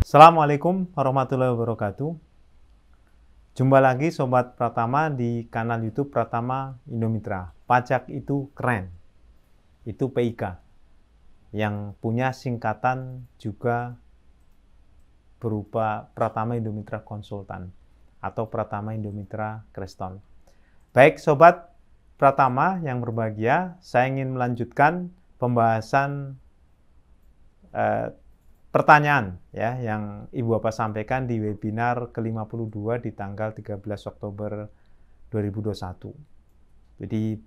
Assalamualaikum warahmatullahi wabarakatuh. Jumpa lagi Sobat Pratama di kanal YouTube Pratama Indomitra. Pajak itu keren. Itu PIK. Yang punya singkatan juga berupa Pratama Indomitra Konsultan atau Pratama Indomitra Kreston. Baik Sobat Pratama yang berbahagia, saya ingin melanjutkan pembahasan pertanyaan ya yang Ibu Bapak sampaikan di webinar ke-52 di tanggal 13 Oktober 2021. Jadi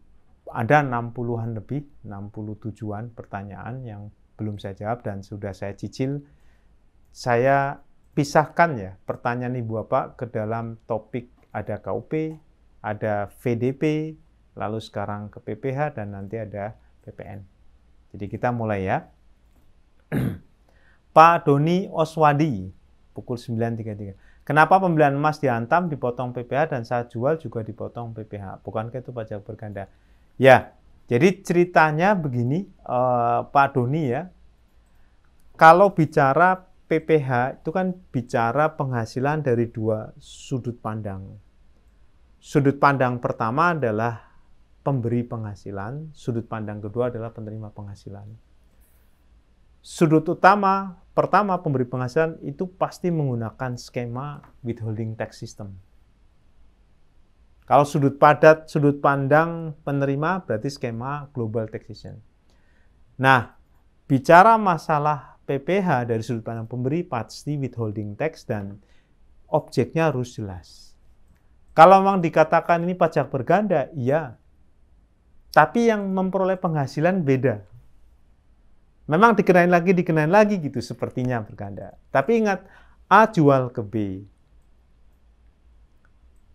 ada 60-an lebih, 67-an pertanyaan yang belum saya jawab dan sudah saya cicil. Saya pisahkan ya pertanyaan Ibu Bapak ke dalam topik ada KUP, ada VDP, lalu sekarang ke PPH dan nanti ada PPN. Jadi kita mulai ya. Pak Doni Oswadi, pukul 9.33. Kenapa pembelian emas dihantam, dipotong PPH, dan saat jual juga dipotong PPH? Bukankah itu pajak berganda? Ya, jadi ceritanya begini, Pak Doni ya. Kalau bicara PPH, itu kan bicara penghasilan dari dua sudut pandang. Sudut pandang pertama adalah pemberi penghasilan, sudut pandang kedua adalah penerima penghasilan. Sudut utama pertama pemberi penghasilan itu pasti menggunakan skema withholding tax system. Kalau sudut pandang penerima berarti skema global taxation. Nah, bicara masalah PPH dari sudut pandang pemberi pasti withholding tax dan objeknya harus jelas. Kalau memang dikatakan ini pajak berganda, iya. Tapi yang memperoleh penghasilan beda. Memang dikenain lagi gitu sepertinya berganda. Tapi ingat, A jual ke B.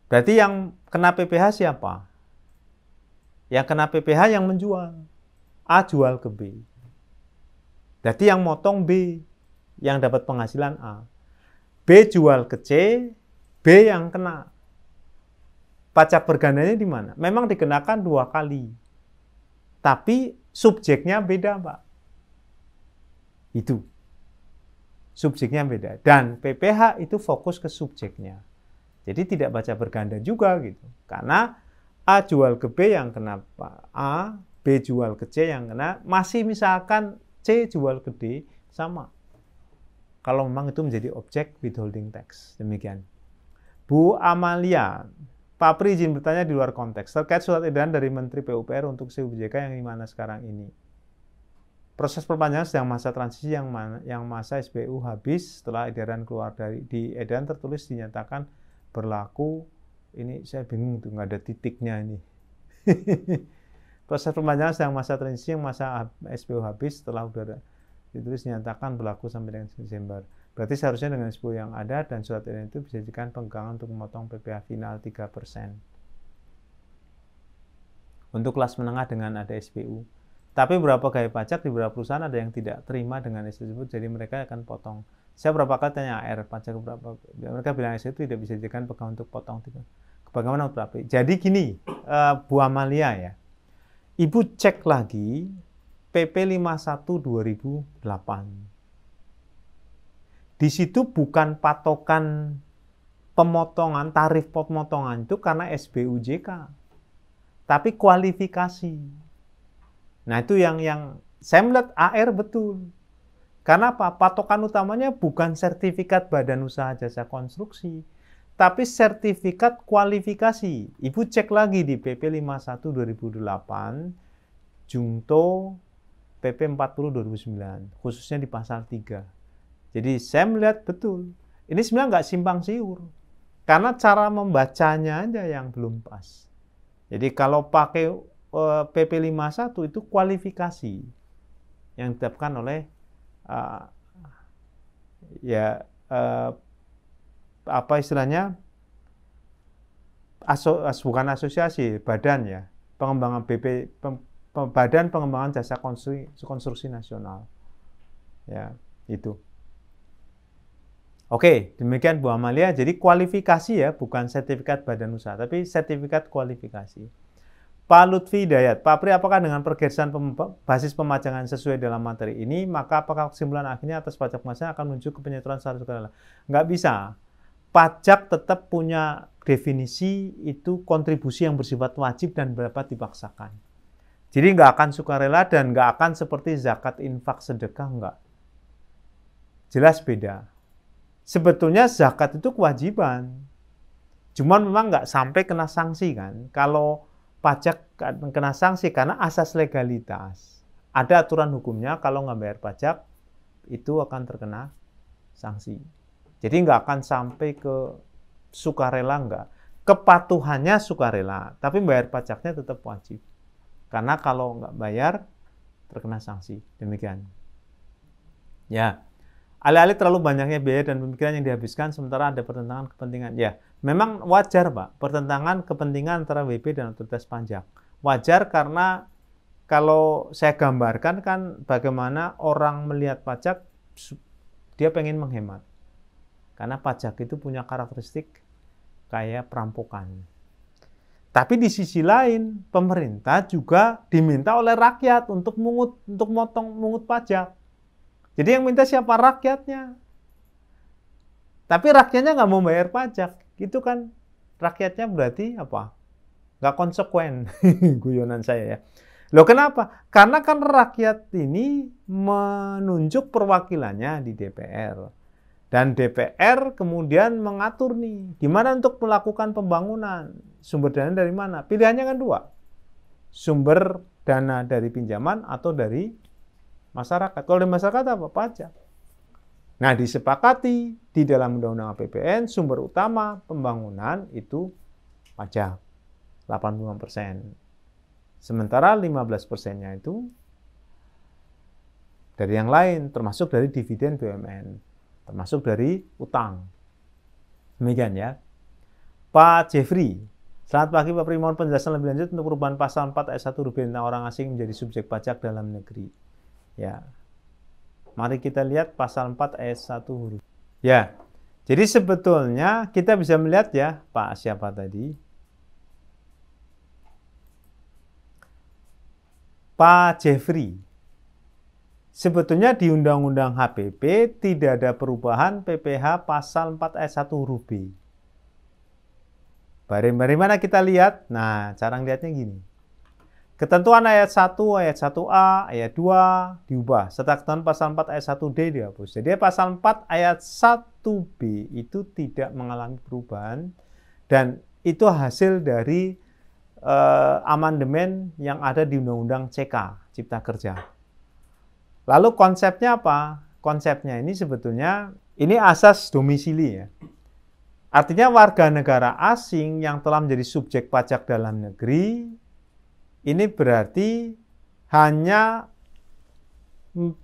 Berarti yang kena PPH siapa? Yang kena PPH yang menjual. A jual ke B. Berarti yang motong B, yang dapat penghasilan A. B jual ke C, B yang kena. Pajak bergandanya di mana? Memang dikenakan 2 kali. Tapi subjeknya beda, Pak. Itu subjeknya beda dan PPH itu fokus ke subjeknya, jadi tidak baca berganda juga gitu, karena A jual ke B yang kena A, B jual ke C yang kena, masih misalkan C jual ke D sama kalau memang itu menjadi objek withholding tax. Demikian Bu Amalia. Pak Pri izin bertanya di luar konteks terkait surat edaran dari Menteri PUPR untuk CUBJK yang dimana sekarang ini. Proses perpanjangan sedang masa transisi yang masa SPU habis setelah edaran keluar di edaran tertulis dinyatakan berlaku. Ini saya bingung tuh, nggak ada titiknya ini. Proses perpanjangan sedang masa transisi yang masa SPU habis setelah udah ditulis dinyatakan berlaku sampai dengan Desember. Berarti seharusnya dengan SPU yang ada dan surat edaran itu bisa dijadikan pegangan untuk memotong PPH final 3%. Untuk kelas menengah dengan ada SPU. Tapi beberapa pegawai pajak di beberapa perusahaan ada yang tidak terima dengan SPU tersebut, jadi mereka akan potong. Saya berapa kali tanya AR pajak berapa, mereka bilang SPU itu tidak bisa dijadikan pegangan untuk potong. Bagaimana berapa? Jadi gini, Bu Amalia ya, Ibu cek lagi PP 51 2008. Di situ bukan patokan pemotongan, tarif pemotongan itu karena SBUJK, tapi kualifikasi. Nah itu yang saya melihat AR betul. Karena apa? Patokan utamanya bukan sertifikat Badan Usaha Jasa Konstruksi, tapi sertifikat kualifikasi. Ibu cek lagi di PP 51 2008, Jungto PP 40 2009, khususnya di pasal 3. Jadi saya melihat betul. Ini sebenarnya nggak simpang siur. Karena cara membacanya aja yang belum pas. Jadi kalau pakai PP 51 itu kualifikasi yang ditetapkan oleh apa istilahnya bukan asosiasi, badan ya, pengembangan Badan Pengembangan Jasa Konstruksi Nasional. Ya, itu. Oke, demikian Bu Amalia. Jadi kualifikasi ya, bukan sertifikat badan usaha, tapi sertifikat kualifikasi. Pak Lutfi Hidayat, Pak Pri, apakah dengan pergeseran basis pemajangan sesuai dalam materi ini, maka apakah kesimpulan akhirnya atas pajak penghasilan akan menuju ke penyetoran secara sukarela? Nggak bisa. Pajak tetap punya definisi itu kontribusi yang bersifat wajib dan dapat dipaksakan. Jadi nggak akan sukarela dan nggak akan seperti zakat, infak, sedekah, nggak. Jelas beda. Sebetulnya zakat itu kewajiban. Cuman memang nggak sampai kena sanksi kan. Kalau pajak kena sanksi karena asas legalitas. Ada aturan hukumnya kalau nggak bayar pajak itu akan terkena sanksi. Jadi nggak akan sampai ke sukarela, nggak. Kepatuhannya sukarela, tapi bayar pajaknya tetap wajib. Karena kalau nggak bayar terkena sanksi. Demikian. Ya. Alih-alih terlalu banyaknya biaya dan pemikiran yang dihabiskan sementara ada pertentangan kepentingan. Ya, memang wajar, Pak, pertentangan kepentingan antara WP dan otoritas pajak. Wajar karena kalau saya gambarkan kan bagaimana orang melihat pajak, dia pengen menghemat. Karena pajak itu punya karakteristik kayak perampokan. Tapi di sisi lain, pemerintah juga diminta oleh rakyat untuk mungut pajak. Jadi yang minta siapa? Rakyatnya. Tapi rakyatnya nggak mau bayar pajak. Itu kan rakyatnya berarti apa? Nggak konsekuen. Guyonan saya ya. Loh kenapa? Karena kan rakyat ini menunjuk perwakilannya di DPR. Dan DPR kemudian mengatur nih, gimana untuk melakukan pembangunan. Sumber dana dari mana? Pilihannya kan dua. Sumber dana dari pinjaman atau dari masyarakat. Kalau di masyarakat apa? Pajak. Nah, disepakati di dalam Undang-Undang APBN sumber utama pembangunan itu pajak 85%. Sementara 15%-nya itu dari yang lain, termasuk dari dividen BUMN, termasuk dari utang. Demikian ya. Pak Jeffrey, selamat pagi Pak Pri, mohon penjelasan lebih lanjut untuk perubahan pasal 4 ayat 1 huruf B tentang orang asing menjadi subjek pajak dalam negeri. Ya, mari kita lihat pasal 4 ayat 1 huruf. Ya, jadi sebetulnya kita bisa melihat ya, Pak siapa tadi? Pak Jeffrey. Sebetulnya di Undang-Undang HPP tidak ada perubahan PPh pasal 4 ayat 1 huruf B. Dari mana kita lihat? Nah, cara ngeliatnya gini. Ketentuan ayat 1, ayat 1A, ayat 2 diubah. Serta ketentuan pasal 4 ayat 1D dihapus. Jadi pasal 4 ayat 1B itu tidak mengalami perubahan. Dan itu hasil dari amandemen yang ada di Undang-Undang CK, Cipta Kerja. Lalu konsepnya apa? Konsepnya ini sebetulnya, ini asas domisili ya. Artinya warga negara asing yang telah menjadi subjek pajak dalam negeri, ini berarti hanya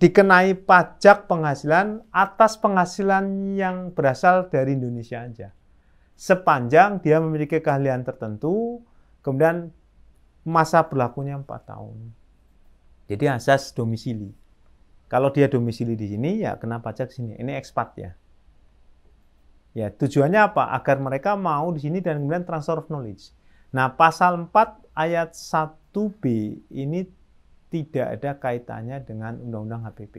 dikenai pajak penghasilan atas penghasilan yang berasal dari Indonesia aja. Sepanjang dia memiliki keahlian tertentu, kemudian masa berlakunya 4 tahun. Jadi asas domisili. Kalau dia domisili di sini, ya kena pajak sini. Ini ekspat ya. Ya, tujuannya apa? Agar mereka mau di sini dan kemudian transfer of knowledge. Nah, pasal 4 ayat 1B ini tidak ada kaitannya dengan Undang-Undang HPP.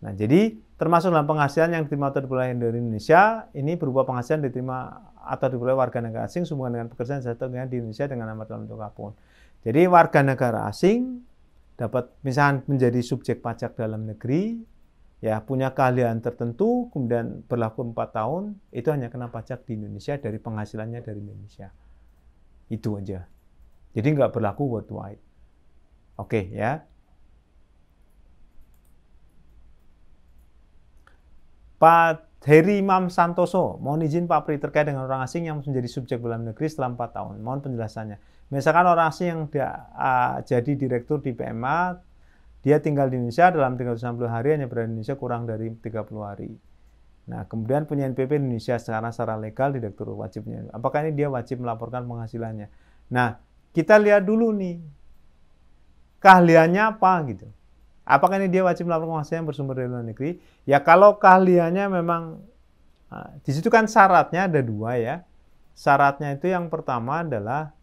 Nah, jadi termasuk dalam penghasilan yang diterima atau diperoleh dari Indonesia, ini berupa penghasilan diterima atau diperoleh warga negara asing sehubungan dengan pekerjaan satu dengan di Indonesia dengan nama dalam bentuk apapun. Jadi warga negara asing dapat misalnya menjadi subjek pajak dalam negeri, ya punya keahlian tertentu, kemudian berlaku 4 tahun, itu hanya kena pajak di Indonesia dari penghasilannya dari Indonesia. Itu aja. Jadi nggak berlaku worldwide. Oke ya. Pak Heri Imam Santoso, mohon izin Pak Pri terkait dengan orang asing yang menjadi subjek dalam negeri setelah 4 tahun. Mohon penjelasannya. Misalkan orang asing yang jadi direktur di PMA, dia tinggal di Indonesia dalam 360 hari, hanya berada di Indonesia kurang dari 30 hari. Nah, kemudian punya NPP Indonesia secara legal, direktur wajibnya. Apakah ini dia wajib melaporkan penghasilannya? Nah, kita lihat dulu nih, keahliannya apa gitu. Apakah ini dia wajib melaporkan penghasilan yang bersumber dari luar negeri? Ya kalau keahliannya memang, di situ kan syaratnya ada 2 ya. Syaratnya itu yang pertama adalah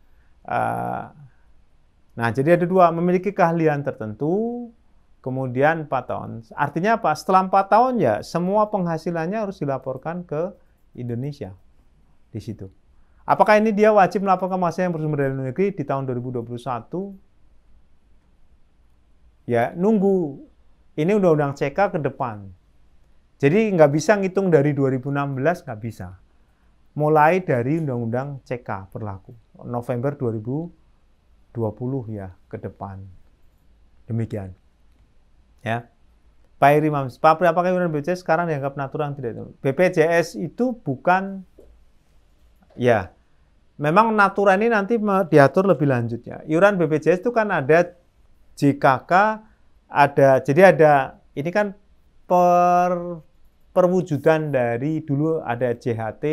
Nah, jadi ada dua, memiliki keahlian tertentu, kemudian 4 tahun. Artinya apa? Setelah 4 tahun ya semua penghasilannya harus dilaporkan ke Indonesia di situ. Apakah ini dia wajib melaporkan penghasilan yang bersumber dari luar negeri di tahun 2021? Ya, nunggu. Ini undang-undang CK ke depan. Jadi nggak bisa ngitung dari 2016, nggak bisa. Mulai dari undang-undang CK berlaku. November 2020 ya, ke depan. Demikian. Ya. Pak Irimam, Pak Pri, apakah iuran BPJS sekarang dianggap natural tidak? BPJS itu bukan, ya, memang natura ini nanti diatur lebih lanjut ya. Iuran BPJS itu kan ada JKK, jadi ada, ini kan perwujudan dari dulu ada JHT,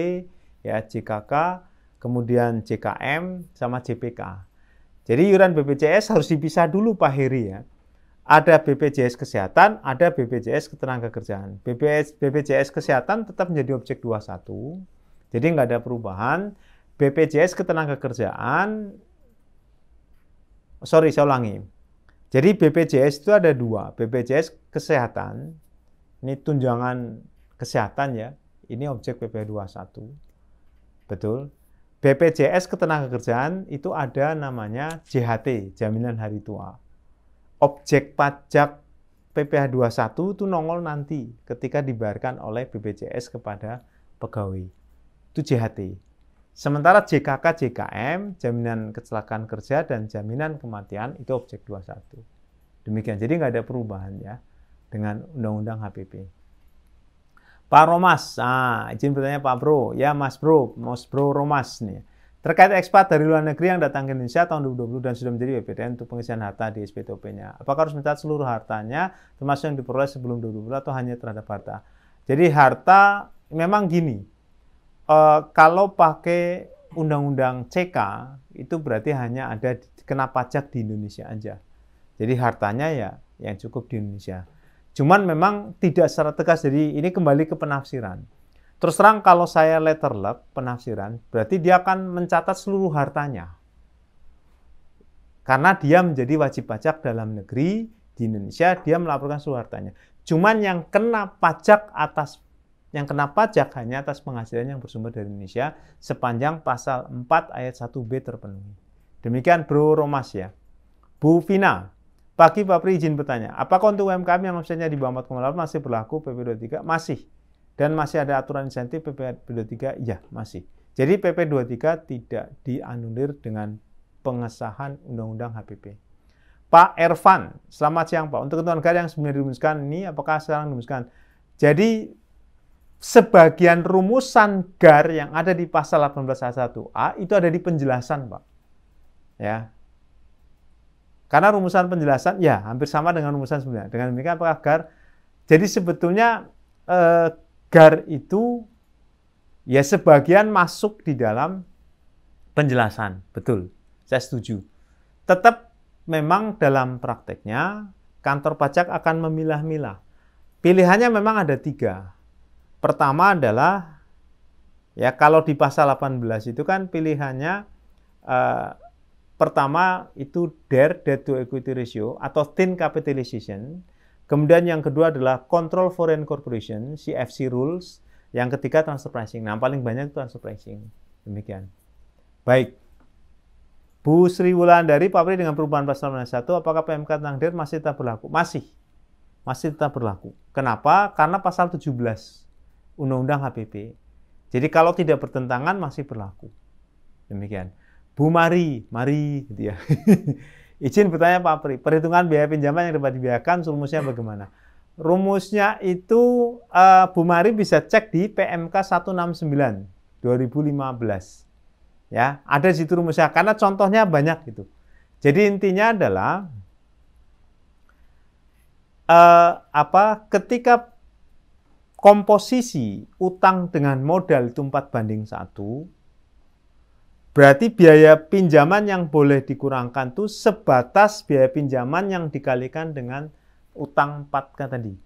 ya JKK, kemudian JKM, sama JPK. Jadi iuran BPJS harus dipisah dulu Pak Heri ya. Ada BPJS Kesehatan, ada BPJS Ketenagakerjaan. BPJS Kesehatan tetap menjadi objek 21, jadi nggak ada perubahan. BPJS Ketenagakerjaan, saya ulangi. Jadi BPJS itu ada dua, BPJS Kesehatan, ini tunjangan kesehatan ya, ini objek PP 21, betul. BPJS Ketenagakerjaan itu ada namanya JHT, Jaminan Hari Tua. Objek pajak PPh 21 itu nongol nanti ketika dibayarkan oleh BPJS kepada pegawai. Itu JHT. Sementara JKK, JKM, Jaminan Kecelakaan Kerja dan Jaminan Kematian itu objek 21. Demikian. Jadi nggak ada perubahan ya dengan Undang-Undang HPP. Pak Romas, izin bertanya Pak Bro. Ya Mas Bro Romas nih. Terkait ekspat dari luar negeri yang datang ke Indonesia tahun 2020 dan sudah menjadi WPDN untuk pengisian harta di SPTOP-nya. Apakah harus mencatat seluruh hartanya, termasuk yang diperoleh sebelum 2020 atau hanya terhadap harta? Jadi harta memang gini, kalau pakai Undang-Undang CK, itu berarti hanya ada kena pajak di Indonesia aja. Jadi hartanya ya yang cukup di Indonesia. Cuman memang tidak secara tegas, jadi ini kembali ke penafsiran. Terus terang kalau saya letter luck penafsiran, berarti dia akan mencatat seluruh hartanya. Karena dia menjadi wajib pajak dalam negeri, di Indonesia, dia melaporkan seluruh hartanya. Cuman yang kena pajak hanya atas penghasilan yang bersumber dari Indonesia sepanjang pasal 4 ayat 1B terpenuhi. Demikian Bro Romas ya. Bu Vina, pagi Pak Pri izin bertanya, apakah untuk UMKM yang omsetnya di bawah 4,8 masih berlaku PP 23? Masih. Dan masih ada aturan insentif PP 23? Ya, masih. Jadi PP 23 tidak dianulir dengan pengesahan Undang-Undang HPP. Pak Ervan, selamat siang Pak. Untuk ketentuan negara yang sebenarnya dirumuskan ini, apakah sekarang dirumuskan? Jadi, sebagian rumusan GAR yang ada di pasal 18 ayat 1A itu ada di penjelasan Pak. Ya. Karena rumusan penjelasan, ya hampir sama dengan rumusan sebenarnya. Dengan demikian apakah GAR? Jadi sebetulnya GAR itu ya sebagian masuk di dalam penjelasan, betul, saya setuju. Tetap memang dalam prakteknya kantor pajak akan memilah-milah. Pilihannya memang ada 3. Pertama adalah, ya kalau di pasal 18 itu kan pilihannya pertama itu debt to equity ratio atau thin capitalization. Kemudian yang kedua adalah Control Foreign Corporation, CFC Rules. Yang ketiga transfer pricing. Nah, paling banyak itu transfer pricing. Demikian. Baik. Bu Sri Wulandari, Pak Pri dengan perubahan pasal 1, apakah PMK tentang DER masih tetap berlaku? Masih. Masih tetap berlaku. Kenapa? Karena pasal 17 Undang-Undang HPP. Jadi kalau tidak bertentangan masih berlaku. Demikian. Bu Mari gitu ya. Izin bertanya Pak Pri, perhitungan biaya pinjaman yang dapat dibiayakan, rumusnya bagaimana? Rumusnya itu Bu Mari bisa cek di PMK 169 2015. Ya, ada di situ rumusnya karena contohnya banyak gitu. Jadi intinya adalah ketika komposisi utang dengan modal itu 4:1, berarti biaya pinjaman yang boleh dikurangkan itu sebatas biaya pinjaman yang dikalikan dengan utang 4:1.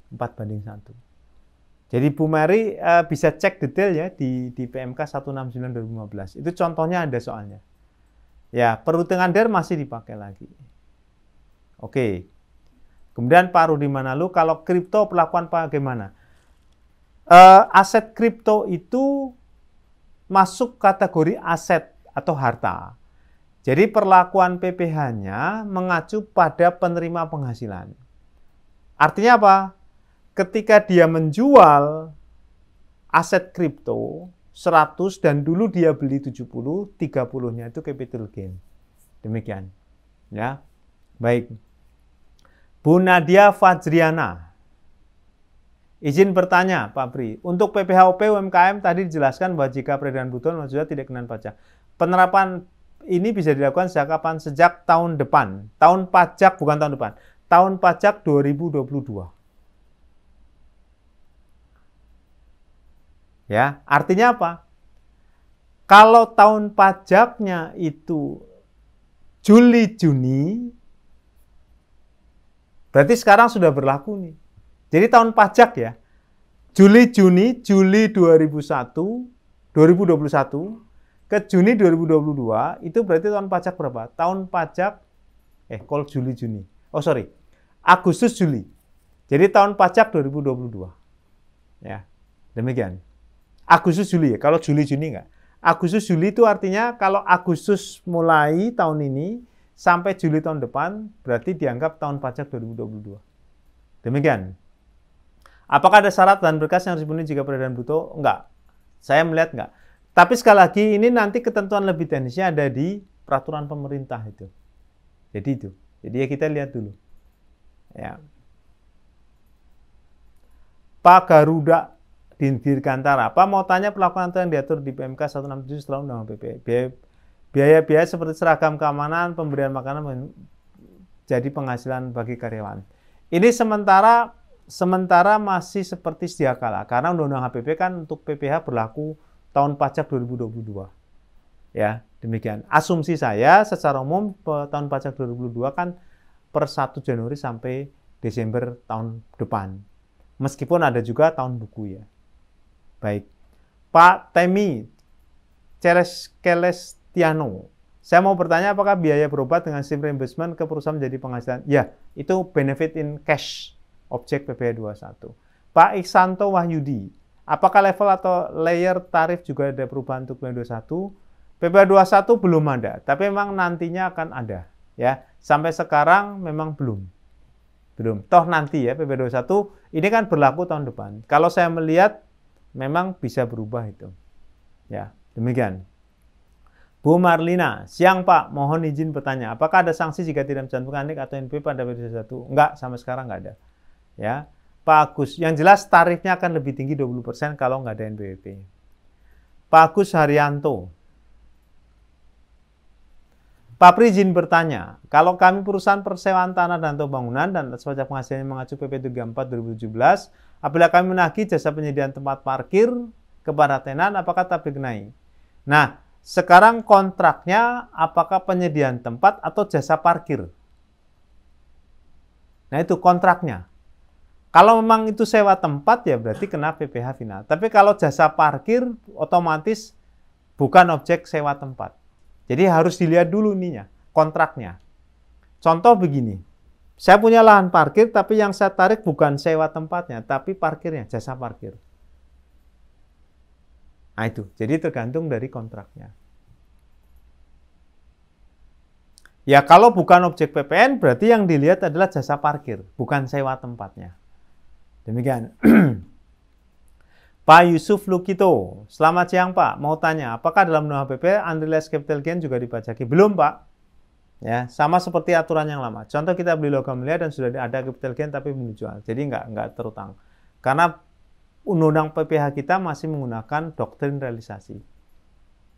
Jadi Bu Mary bisa cek detail ya di PMK 169 2015. Itu contohnya ada soalnya. Ya, perhitungan DER masih dipakai lagi. Oke. Kemudian Pak Rudi Manalu, kalau kripto perlakuan bagaimana? Aset kripto itu masuk kategori aset atau harta. Jadi perlakuan PPh-nya mengacu pada penerima penghasilan. Artinya apa? Ketika dia menjual aset kripto 100 dan dulu dia beli 70, 30-nya itu capital gain. Demikian. Ya. Baik. Bu Nadia Fajriana. Izin bertanya, Pak Bri. Untuk PPh-OP UMKM tadi dijelaskan bahwa jika peredaran butuh sudah tidak kenalan pajak. Penerapan ini bisa dilakukan sejak kapan? Sejak tahun depan. Tahun pajak, bukan tahun depan. Tahun pajak 2022. Ya, artinya apa? Kalau tahun pajaknya itu Juli-Juni, berarti sekarang sudah berlaku nih. Jadi tahun pajak ya, Juli 2021 ke Juni 2022, itu berarti tahun pajak berapa? Tahun pajak, kalau Juli-Juni, Agustus Juli. Jadi tahun pajak 2022. Ya, demikian. Agustus Juli ya, kalau Juli-Juni enggak. Agustus Juli itu artinya kalau Agustus mulai tahun ini sampai Juli tahun depan, berarti dianggap tahun pajak 2022. Demikian. Apakah ada syarat dan berkas yang harus dipenuhi jika peredaran bruto? Enggak. Saya melihat enggak. Tapi sekali lagi ini nanti ketentuan lebih teknisnya ada di peraturan pemerintah itu. Jadi itu. Jadi ya kita lihat dulu. Ya. Pak Garuda Dirgantara. Pak mau tanya perlakuan yang diatur di PMK 167 setelah Undang-Undang PP. Biaya-biaya seperti seragam keamanan, pemberian makanan jadi penghasilan bagi karyawan. Ini sementara masih seperti sedia kala, karena Undang-Undang HPP kan untuk PPh berlaku tahun pajak 2022. Ya, demikian. Asumsi saya secara umum tahun pajak 2022 kan per 1 Januari sampai Desember tahun depan. Meskipun ada juga tahun buku ya. Baik. Pak Temi Celestiano. Saya mau bertanya apakah biaya berobat dengan SIM reimbursement ke perusahaan menjadi penghasilan? Ya, itu benefit in cash. Objek PPh 21. Pak Iksanto Wahyudi, apakah level atau layer tarif juga ada perubahan untuk PPh 21? PPh 21 belum ada, tapi memang nantinya akan ada. Ya, sampai sekarang memang belum. Toh nanti ya PPh 21 ini kan berlaku tahun depan. Kalau saya melihat memang bisa berubah itu. Ya, demikian. Bu Marlina, siang Pak, mohon izin bertanya, apakah ada sanksi jika tidak mencantumkan NIK atau NPWP pada PPh 21? Enggak, sampai sekarang enggak ada. Ya, Pak Agus, yang jelas tarifnya akan lebih tinggi 20% kalau nggak ada NPWP. Pak Agus Haryanto. Pak Pri izin bertanya, kalau kami perusahaan persewaan tanah dan atau bangunan dan pajak penghasilannya mengacu PP 34 2017, apabila kami menagih jasa penyediaan tempat parkir kepada tenan, apakah tetap dikenai? Nah, sekarang kontraknya apakah penyediaan tempat atau jasa parkir? Nah, itu kontraknya. Kalau memang itu sewa tempat ya berarti kena PPh final. Tapi kalau jasa parkir otomatis bukan objek sewa tempat. Jadi harus dilihat dulu ininya, kontraknya. Contoh begini, saya punya lahan parkir tapi yang saya tarik bukan sewa tempatnya, tapi parkirnya, jasa parkir. Nah itu, jadi tergantung dari kontraknya. Ya kalau bukan objek PPN berarti yang dilihat adalah jasa parkir, bukan sewa tempatnya. Demikian. Pak Yusuf Lukito, selamat siang Pak. Mau tanya, apakah dalam Undang-Undang HPP unrealized capital gain juga dipajaki? Belum Pak. Ya, sama seperti aturan yang lama. Contoh kita beli logam mulia dan sudah ada capital gain tapi belum dijual. Jadi nggak terutang. Karena Undang-Undang PPh kita masih menggunakan doktrin realisasi.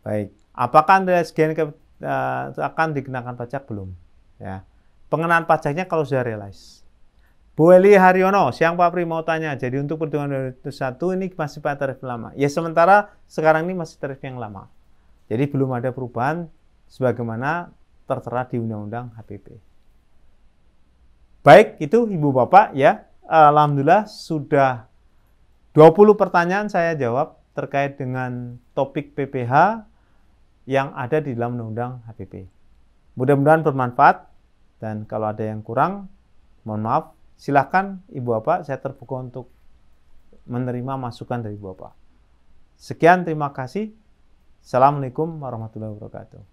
Baik. Apakah unrealized gain akan dikenakan pajak? Belum. Ya. Pengenaan pajaknya kalau sudah realize. Bu Eli Haryono, siang Pak Pri mau tanya, jadi untuk perhitungan 2021 ini masih pada tarif lama? Ya sementara sekarang ini masih tarif yang lama. Jadi belum ada perubahan sebagaimana tertera di Undang-Undang HPP. Baik, itu Ibu Bapak ya. Alhamdulillah sudah 20 pertanyaan saya jawab terkait dengan topik PPh yang ada di dalam Undang-Undang HPP. Mudah-mudahan bermanfaat, dan kalau ada yang kurang, mohon maaf. Silahkan Ibu Bapak, saya terbuka untuk menerima masukan dari Ibu Bapak. Sekian, terima kasih. Assalamualaikum warahmatullahi wabarakatuh.